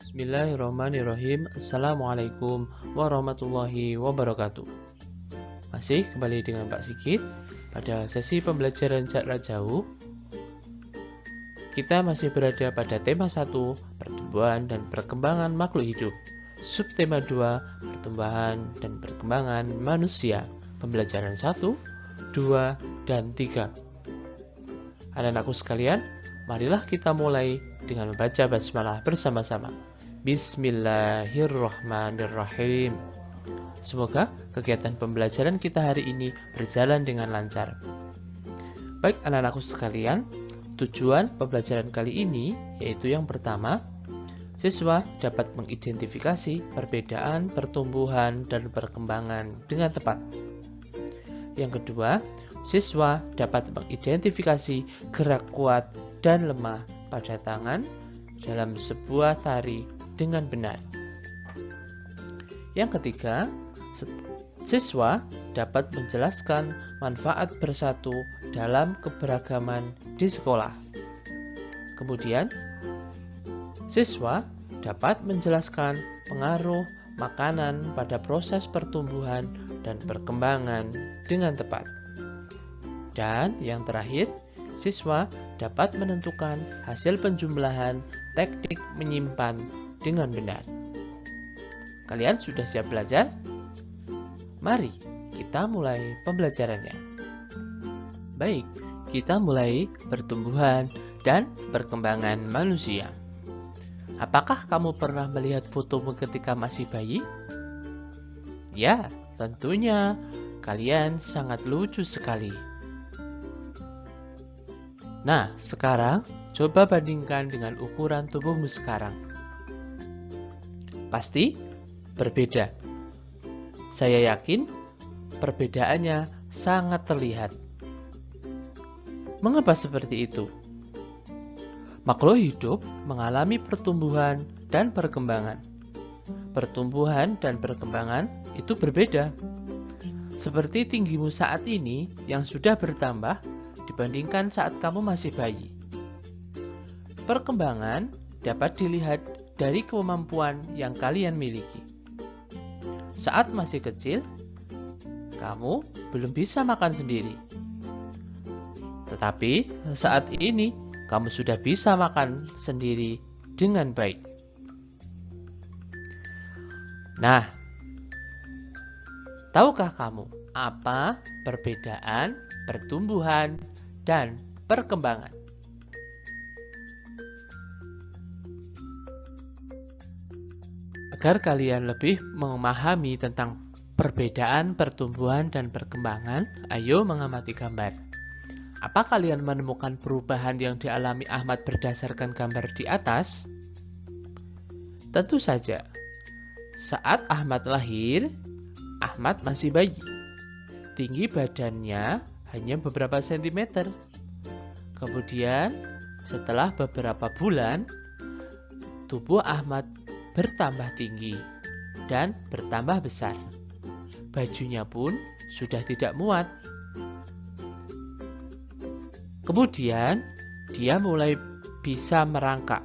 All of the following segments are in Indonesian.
Bismillahirrahmanirrahim. Assalamualaikum warahmatullahi wabarakatuh. Masih kembali dengan Pak Sigit. Pada sesi pembelajaran jarak jauh, kita masih berada pada tema 1, pertumbuhan dan perkembangan makhluk hidup. Subtema 2, pertumbuhan dan perkembangan manusia. Pembelajaran 1, 2, dan 3. Anak-anakku sekalian, marilah kita mulai dengan membaca basmalah bersama-sama. Bismillahirrahmanirrahim. Semoga kegiatan pembelajaran kita hari ini berjalan dengan lancar. Baik anak-anakku sekalian, tujuan pembelajaran kali ini yaitu yang pertama, siswa dapat mengidentifikasi perbedaan pertumbuhan dan perkembangan dengan tepat. Yang kedua, siswa dapat mengidentifikasi gerak kuat dan lemah pada tangan dalam sebuah tari dengan benar. Yang ketiga, siswa dapat menjelaskan manfaat bersatu dalam keberagaman di sekolah. Kemudian, siswa dapat menjelaskan pengaruh makanan pada proses pertumbuhan dan perkembangan dengan tepat. Dan yang terakhir, siswa dapat menentukan hasil penjumlahan teknik menyimpan dengan benar. Kalian sudah siap belajar? Mari kita mulai pembelajarannya. Baik, kita mulai pertumbuhan dan perkembangan manusia. Apakah kamu pernah melihat fotomu ketika masih bayi? Ya, tentunya kalian sangat lucu sekali. Nah, sekarang coba bandingkan dengan ukuran tubuhmu sekarang. Pasti berbeda. Saya yakin perbedaannya sangat terlihat. Mengapa seperti itu? Makhluk hidup mengalami pertumbuhan dan perkembangan. Pertumbuhan dan perkembangan itu berbeda. Seperti tinggimu saat ini yang sudah bertambah dibandingkan saat kamu masih bayi. Perkembangan dapat dilihat dari kemampuan yang kalian miliki. Saat masih kecil, kamu belum bisa makan sendiri. Tetapi saat ini, kamu sudah bisa makan sendiri dengan baik. Nah, tahukah kamu apa perbedaan pertumbuhan dan perkembangan? Agar kalian lebih memahami tentang perbedaan pertumbuhan dan perkembangan, ayo mengamati gambar. Apa kalian menemukan perubahan yang dialami Ahmad berdasarkan gambar di atas? Tentu saja. Saat Ahmad lahir, Ahmad masih bayi. Tinggi badannya hanya beberapa sentimeter. Kemudian, setelah beberapa bulan, tubuh Ahmad bertambah tinggi dan bertambah besar. Bajunya pun sudah tidak muat. Kemudian, dia mulai bisa merangkak.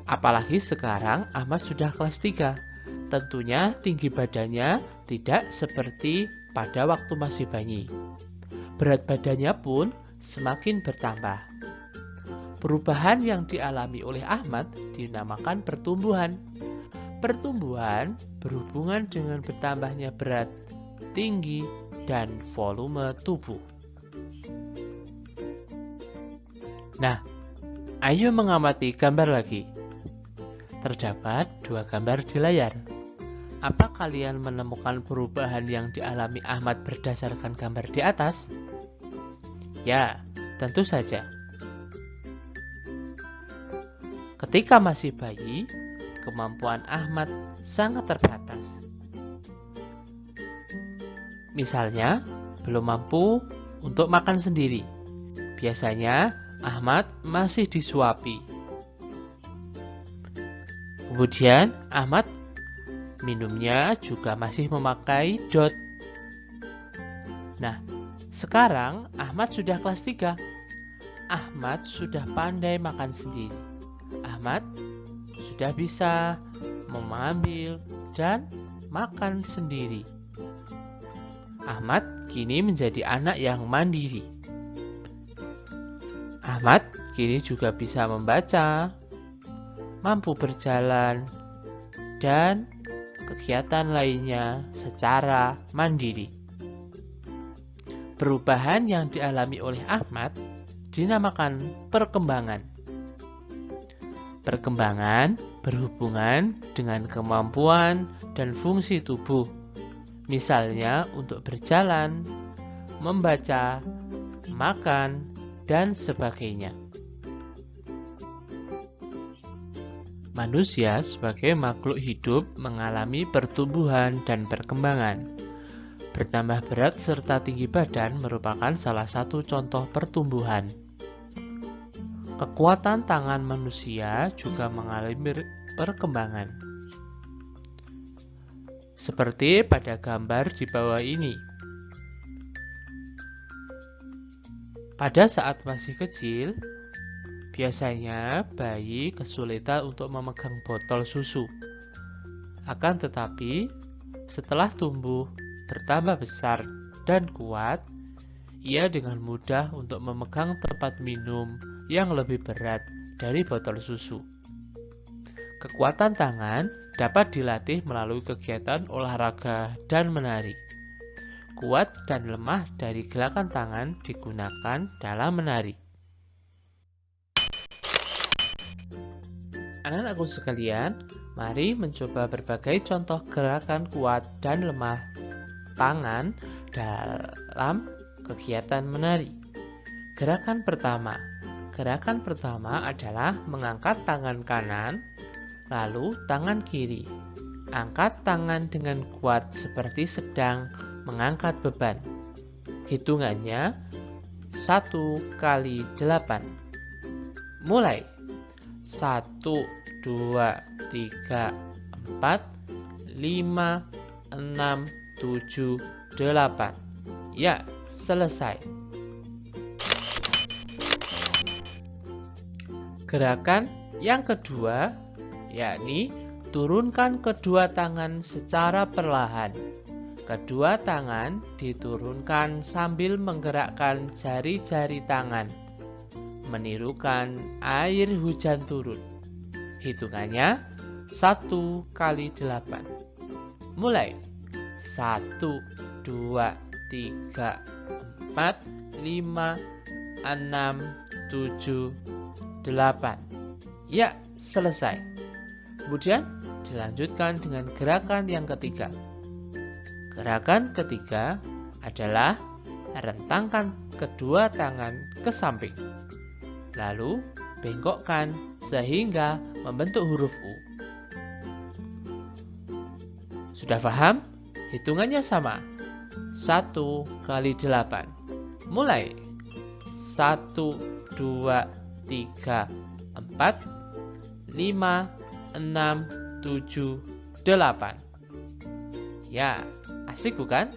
Apalagi sekarang Ahmad sudah kelas 3. Tentunya tinggi badannya tidak seperti pada waktu masih bayi. Berat badannya pun semakin bertambah. Perubahan yang dialami oleh Ahmad dinamakan pertumbuhan. Pertumbuhan berhubungan dengan bertambahnya berat, tinggi, dan volume tubuh. Nah, ayo mengamati gambar lagi. Terdapat 2 gambar di layar. Apa kalian menemukan perubahan yang dialami Ahmad berdasarkan gambar di atas? Ya, tentu saja. Ketika masih bayi, kemampuan Ahmad sangat terbatas. Misalnya, belum mampu untuk makan sendiri. Biasanya, Ahmad masih disuapi. Kemudian, Ahmad minumnya juga masih memakai dot. Nah, sekarang Ahmad sudah kelas 3. Ahmad sudah pandai makan sendiri. Ahmad sudah bisa mengambil dan makan sendiri. Ahmad kini menjadi anak yang mandiri. Ahmad kini juga bisa membaca, mampu berjalan, dan kegiatan lainnya secara mandiri. Perubahan yang dialami oleh Ahmad dinamakan perkembangan. Perkembangan berhubungan dengan kemampuan dan fungsi tubuh, misalnya untuk berjalan, membaca, makan, dan sebagainya. Manusia sebagai makhluk hidup mengalami pertumbuhan dan perkembangan. Bertambah berat serta tinggi badan merupakan salah satu contoh pertumbuhan. Kekuatan tangan manusia juga mengalami perkembangan. Seperti pada gambar di bawah ini. Pada saat masih kecil, biasanya bayi kesulitan untuk memegang botol susu. Akan tetapi, setelah tumbuh, bertambah besar dan kuat, ia dengan mudah untuk memegang tempat minum yang lebih berat dari botol susu. Kekuatan tangan dapat dilatih melalui kegiatan olahraga dan menari. Kuat dan lemah dari gerakan tangan digunakan dalam menari. Anak-anakku sekalian, mari mencoba berbagai contoh gerakan kuat dan lemah tangan dalam kegiatan menari. Gerakan pertama adalah mengangkat tangan kanan, lalu tangan kiri. Angkat tangan dengan kuat seperti sedang mengangkat beban. Hitungannya 1 kali 8. Mulai. 1, 2, 3, 4, 5, 6, 7, 8. Ya, selesai. Gerakan yang kedua, yakni turunkan kedua tangan secara perlahan. Kedua tangan diturunkan sambil menggerakkan jari-jari tangan, menirukan air hujan turun. Hitungannya 1 kali 8. Mulai. 1, 2, 3, 4, 5, 6, 7, 8. Ya, selesai. Kemudian dilanjutkan dengan gerakan yang ketiga. Gerakan ketiga adalah rentangkan kedua tangan ke samping. Lalu bengkokkan sehingga membentuk huruf U. Sudah paham? Hitungannya sama. 1 kali 8. Mulai. 1, 2, 3, 4, 5, 6, 7, 8. Ya, asik bukan?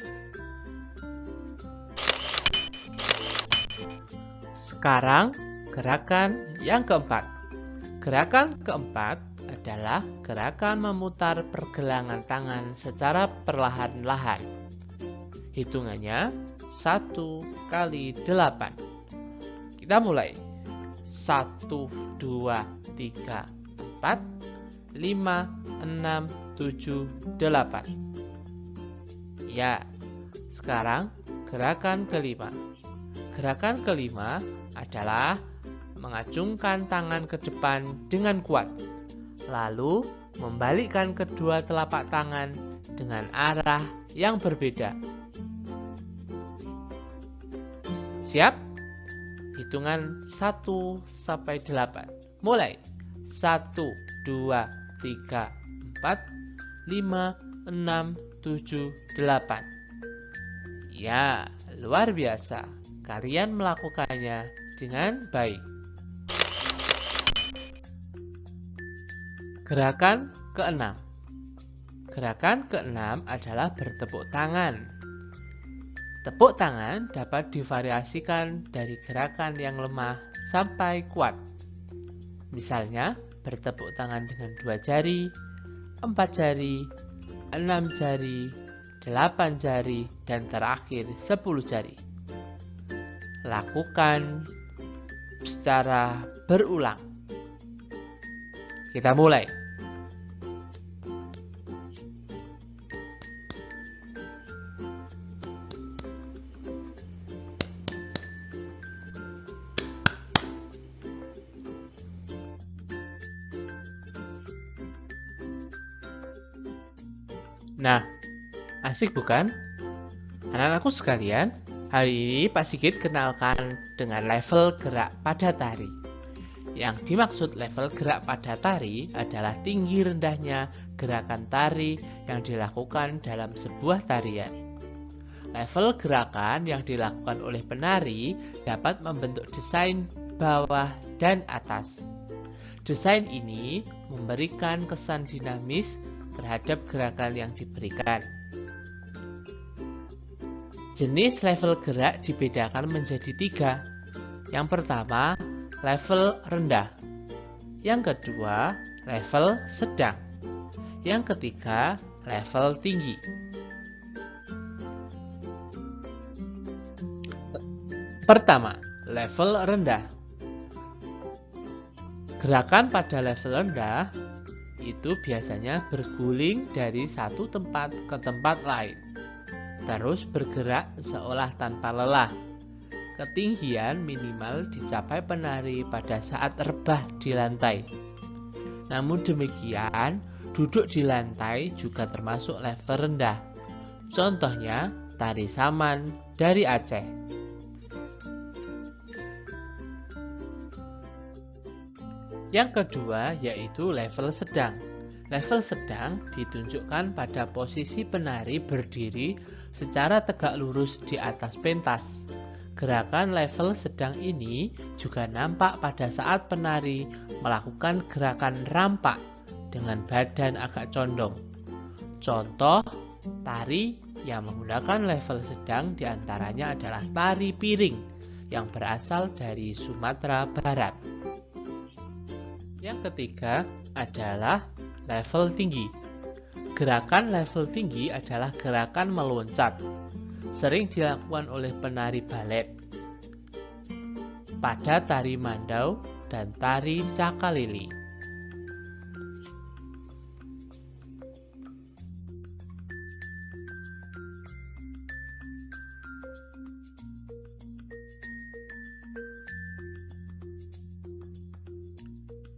Sekarang gerakan yang keempat. Gerakan keempat adalah gerakan memutar pergelangan tangan secara perlahan-lahan. Hitungannya 1 kali 8. Kita mulai. 1, 2, 3, 4, 5, 6, 7, 8. Ya, sekarang gerakan kelima. Gerakan kelima adalah mengacungkan tangan ke depan dengan kuat, lalu membalikkan kedua telapak tangan dengan arah yang berbeda. Siap? Hitungan 1 sampai 8. Mulai. 1, 2, 3, 4, 5, 6, 7, 8. Ya, luar biasa. Kalian melakukannya dengan baik. Gerakan keenam. Gerakan keenam adalah bertepuk tangan. Tepuk tangan dapat divariasikan dari gerakan yang lemah sampai kuat. Misalnya, bertepuk tangan dengan 2 jari, 4 jari, 6 jari, 8 jari, dan terakhir 10 jari. Lakukan secara berulang. Kita mulai. Nah, asik bukan? Anak-anakku sekalian, hari ini Pak Sigit kenalkan dengan level gerak pada tari. Yang dimaksud level gerak pada tari adalah tinggi rendahnya gerakan tari yang dilakukan dalam sebuah tarian. Level gerakan yang dilakukan oleh penari dapat membentuk desain bawah dan atas. Desain ini memberikan kesan dinamis terhadap gerakan yang diberikan. Jenis level gerak dibedakan menjadi 3. Yang pertama, level rendah. Yang kedua, level sedang. Yang ketiga, level tinggi. Pertama, level rendah. Gerakan pada level rendah itu biasanya berguling dari satu tempat ke tempat lain, terus bergerak seolah tanpa lelah. Ketinggian minimal dicapai penari pada saat rebah di lantai. Namun demikian, duduk di lantai juga termasuk level rendah. Contohnya, tari saman dari Aceh. Yang kedua yaitu level sedang. Level sedang ditunjukkan pada posisi penari berdiri secara tegak lurus di atas pentas. Gerakan level sedang ini juga nampak pada saat penari melakukan gerakan rampak dengan badan agak condong. Contoh tari yang menggunakan level sedang diantaranya adalah tari piring yang berasal dari Sumatera Barat. Yang ketiga adalah level tinggi. Gerakan level tinggi adalah gerakan meloncat. Sering dilakukan oleh penari balet pada tari mandau dan tari cakalili.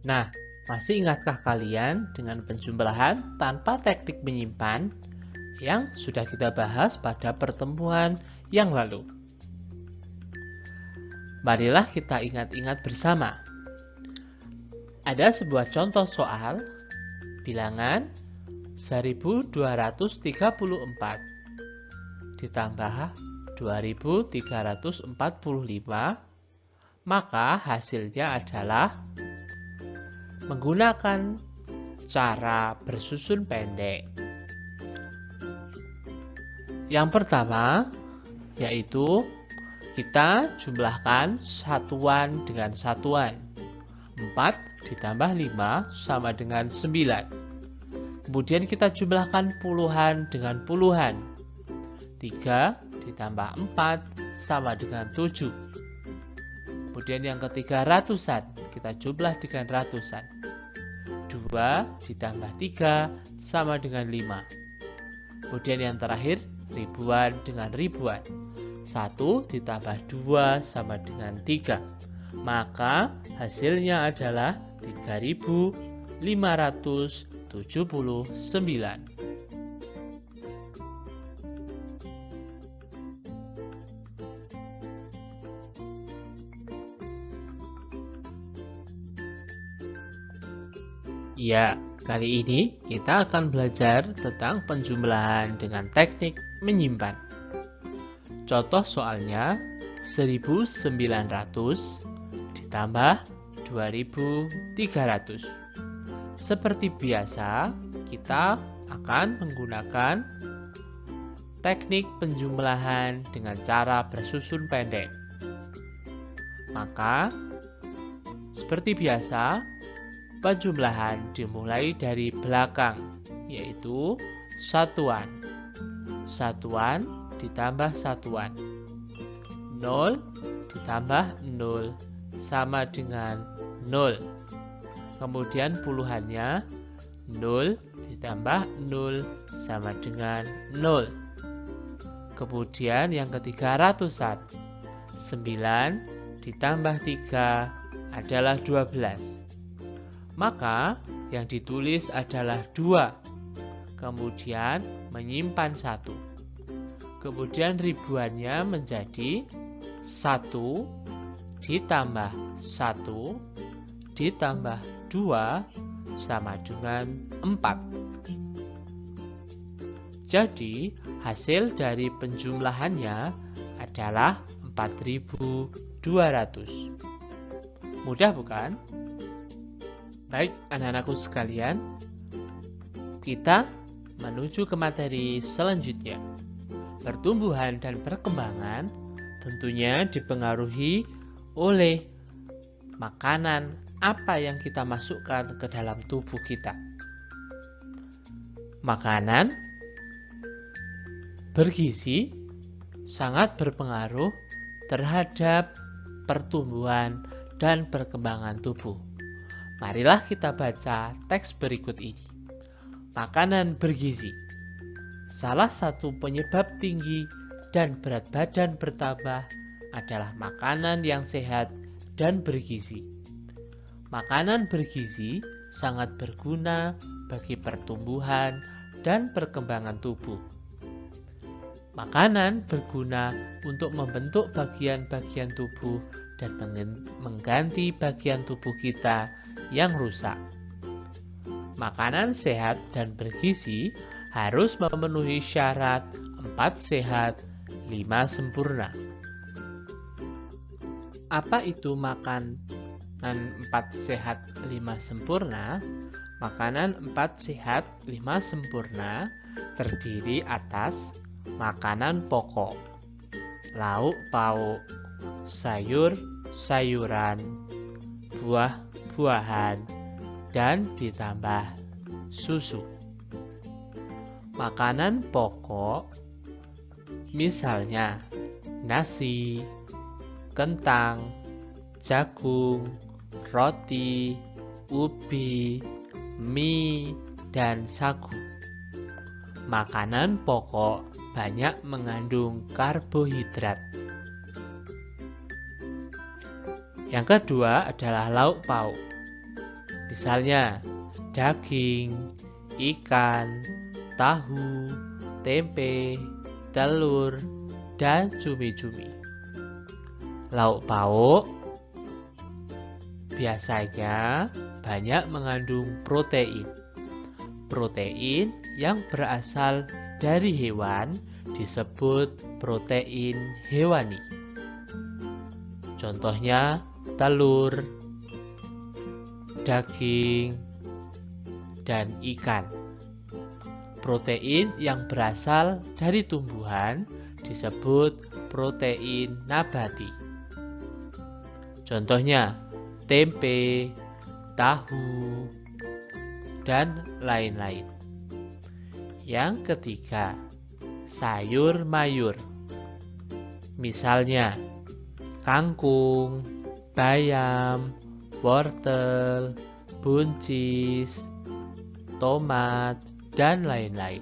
Nah, masih ingatkah kalian dengan penjumlahan tanpa teknik menyimpan yang sudah kita bahas pada pertemuan yang lalu? Marilah kita ingat-ingat bersama. Ada sebuah contoh soal bilangan 1234 ditambah 2345, maka hasilnya adalah menggunakan cara bersusun pendek. Yang pertama yaitu kita jumlahkan satuan dengan satuan. 4 ditambah 5 sama dengan 9. Kemudian kita jumlahkan puluhan dengan puluhan. 3 ditambah 4 sama dengan 7. Kemudian yang ketiga ratusan, kita jumlah dengan ratusan. 2 ditambah 3 sama dengan 5. Kemudian yang terakhir ribuan dengan ribuan. 1 ditambah 2 sama dengan 3. Maka hasilnya adalah 3579. Ya, kali ini kita akan belajar tentang penjumlahan dengan teknik menyimpan. Contoh soalnya 1900 ditambah 2300. Seperti biasa, kita akan menggunakan teknik penjumlahan dengan cara bersusun pendek. Maka, seperti biasa, penjumlahan dimulai dari belakang, yaitu satuan. Satuan ditambah satuan. 0 ditambah 0 sama dengan 0. Kemudian puluhannya 0 ditambah 0 sama dengan 0. Kemudian yang ketiga ratusan. 9 ditambah 3 adalah 12. Maka yang ditulis adalah 2. Kemudian menyimpan 1. Kemudian ribuannya menjadi 1 ditambah 1 ditambah 2 sama dengan 4. Jadi hasil dari penjumlahannya adalah 4.200. Mudah bukan? Baik anak-anakku sekalian, kita menuju ke materi selanjutnya. Pertumbuhan dan perkembangan tentunya dipengaruhi oleh makanan apa yang kita masukkan ke dalam tubuh kita. Makanan bergizi sangat berpengaruh terhadap pertumbuhan dan perkembangan tubuh. Marilah kita baca teks berikut ini. Makanan bergizi. Salah satu penyebab tinggi dan berat badan bertambah adalah makanan yang sehat dan bergizi. Makanan bergizi sangat berguna bagi pertumbuhan dan perkembangan tubuh. Makanan berguna untuk membentuk bagian-bagian tubuh dan mengganti bagian tubuh kita yang rusak. Makanan sehat dan bergizi harus memenuhi syarat 4 sehat, 5 sempurna. Apa itu makanan 4 sehat, 5 sempurna? Makanan 4 sehat, 5 sempurna terdiri atas makanan pokok, lauk pauk, sayur-sayuran, buah-buahan, dan ditambah susu. Makanan pokok misalnya nasi, kentang, jagung, roti, ubi, mie, dan sagu. Makanan pokok banyak mengandung karbohidrat. Yang kedua adalah lauk pauk. Misalnya daging, ikan, tahu, tempe, telur, dan cumi-cumi. Lauk pauk biasanya banyak mengandung protein. Protein yang berasal dari hewan disebut protein hewani. Contohnya telur, daging, dan ikan. Protein yang berasal dari tumbuhan disebut protein nabati. Contohnya tempe, tahu, dan lain-lain. Yang ketiga, sayur mayur. Misalnya kangkung, bayam, wortel, buncis, tomat, dan lain-lain.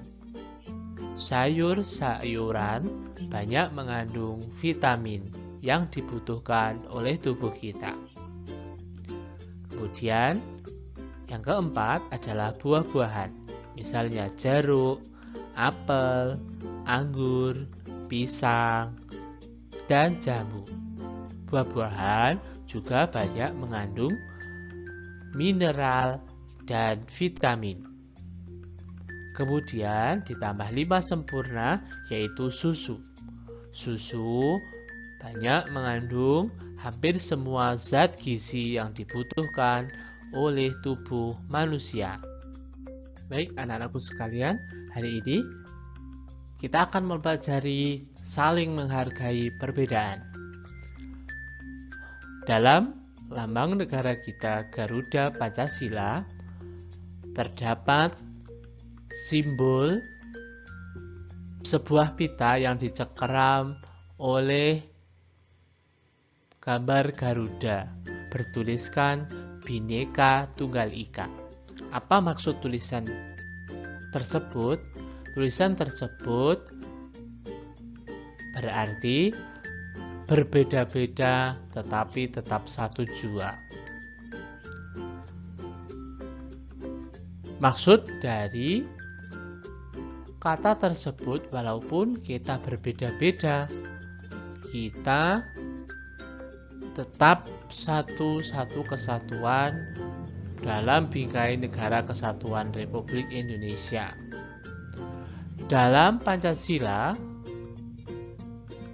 Sayur-sayuran banyak mengandung vitamin yang dibutuhkan oleh tubuh kita. Kemudian, yang keempat adalah buah-buahan. Misalnya jeruk, apel, anggur, pisang, dan jambu. Buah-buahan juga banyak mengandung mineral dan vitamin. Kemudian ditambah 5 sempurna yaitu susu. Susu banyak mengandung hampir semua zat gizi yang dibutuhkan oleh tubuh manusia. Baik anak-anakku sekalian, hari ini kita akan mempelajari saling menghargai perbedaan. Dalam lambang negara kita Garuda Pancasila, terdapat simbol sebuah pita yang dicengkeram oleh gambar Garuda bertuliskan Bhinneka Tunggal Ika. Apa maksud tulisan tersebut? Tulisan tersebut berarti berbeda-beda tetapi tetap satu jua. Maksud dari kata tersebut, walaupun kita berbeda-beda, kita tetap satu kesatuan dalam bingkai Negara Kesatuan Republik Indonesia. Dalam Pancasila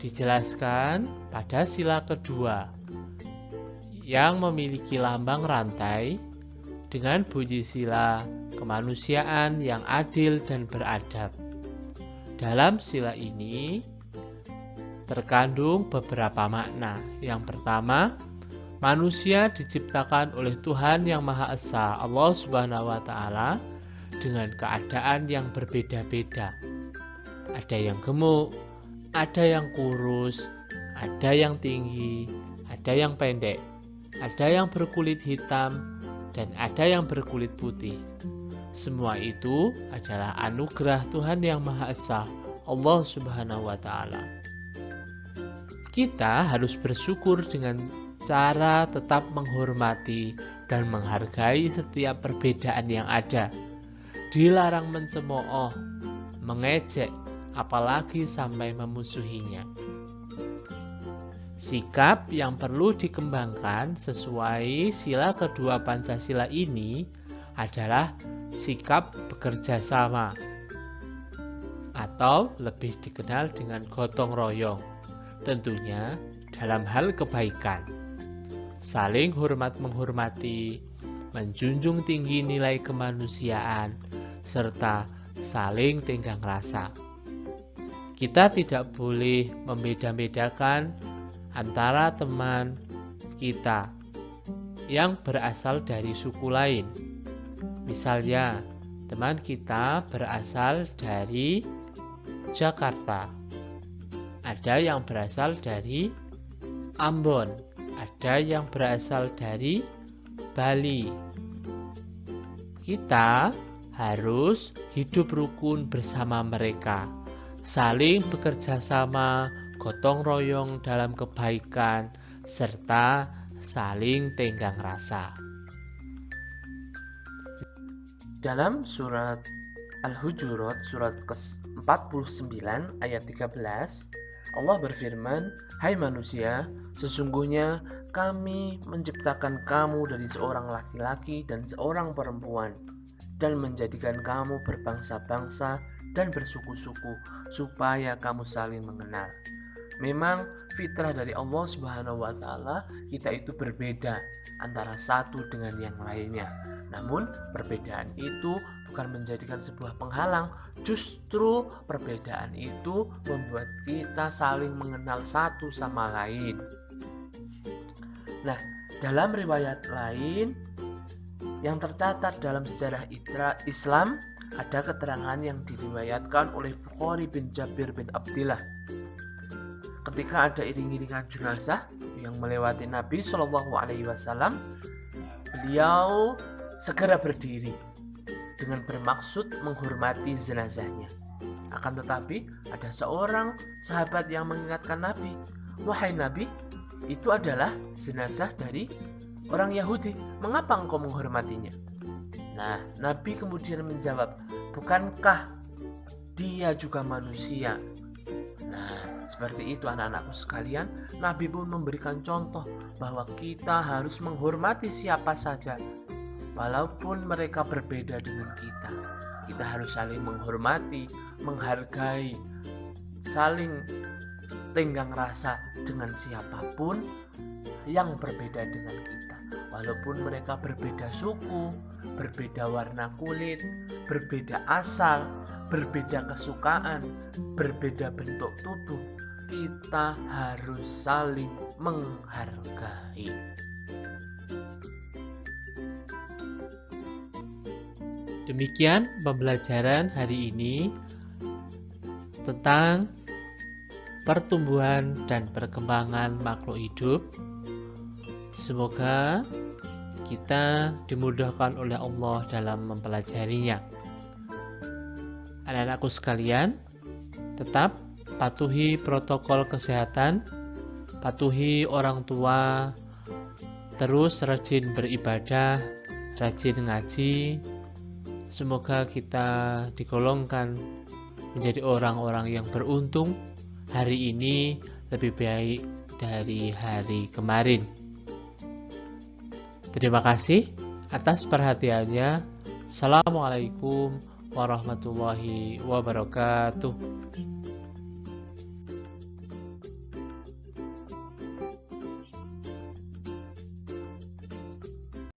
dijelaskan pada sila kedua yang memiliki lambang rantai dengan bunyi sila kemanusiaan yang adil dan beradab. Dalam sila ini terkandung beberapa makna. Yang pertama, manusia diciptakan oleh Tuhan yang Maha Esa, Allah Subhanahu wa Ta'ala, dengan keadaan yang berbeda-beda. Ada yang gemuk, ada yang kurus, ada yang tinggi, ada yang pendek, ada yang berkulit hitam, dan ada yang berkulit putih. Semua itu adalah anugerah Tuhan yang Maha Esa, Allah Subhanahu wa Ta'ala. Kita harus bersyukur dengan cara tetap menghormati dan menghargai setiap perbedaan yang ada. Dilarang mencemooh, mengejek, apalagi sampai memusuhinya. Sikap yang perlu dikembangkan sesuai sila kedua Pancasila ini adalah sikap bekerja sama, atau lebih dikenal dengan gotong royong. Tentunya dalam hal kebaikan, saling hormat menghormati, menjunjung tinggi nilai kemanusiaan, serta saling tenggang rasa. Kita tidak boleh membeda-bedakan antara teman kita yang berasal dari suku lain. Misalnya, teman kita berasal dari Jakarta, ada yang berasal dari Ambon, ada yang berasal dari Bali. Kita harus hidup rukun bersama mereka, saling bekerja sama, gotong royong dalam kebaikan, serta saling tenggang rasa. Dalam surat Al-Hujurat, surat ke-49 ayat 13, Allah berfirman, "Hai manusia, sesungguhnya kami menciptakan kamu dari seorang laki-laki dan seorang perempuan, dan menjadikan kamu berbangsa-bangsa dan bersuku-suku, supaya kamu saling mengenal." Memang fitrah dari Allah Subhanahu wa Ta'ala, kita itu berbeda antara satu dengan yang lainnya. Namun perbedaan itu bukan menjadikan sebuah penghalang, justru perbedaan itu membuat kita saling mengenal satu sama lain. Nah, dalam riwayat lain yang tercatat dalam sejarah Islam, ada keterangan yang diriwayatkan oleh Bukhari bin Jabir bin Abdillah. Ketika ada iring-iringan jenazah yang melewati Nabi SAW, beliau segera berdiri dengan bermaksud menghormati jenazahnya. Akan tetapi ada seorang sahabat yang mengingatkan Nabi, "Wahai Nabi, itu adalah jenazah dari orang Yahudi, mengapa engkau menghormatinya?" Nah, Nabi kemudian menjawab, "Bukankah dia juga manusia?" Nah, seperti itu anak-anakku sekalian, Nabi pun memberikan contoh bahwa kita harus menghormati siapa saja, walaupun mereka berbeda dengan kita. Kita harus saling menghormati, menghargai, saling tenggang rasa dengan siapapun yang berbeda dengan kita. Walaupun mereka berbeda suku, berbeda warna kulit, berbeda asal, berbeda kesukaan, berbeda bentuk tubuh, kita harus saling menghargai. Demikian pembelajaran hari ini tentang pertumbuhan dan perkembangan makhluk hidup. Semoga kita dimudahkan oleh Allah dalam mempelajarinya. Anak-anakku sekalian, tetap patuhi protokol kesehatan, patuhi orang tua, terus rajin beribadah, rajin ngaji. Semoga kita digolongkan menjadi orang-orang yang beruntung hari ini lebih baik dari hari kemarin. Terima kasih atas perhatiannya. Assalamualaikum warahmatullahi wabarakatuh.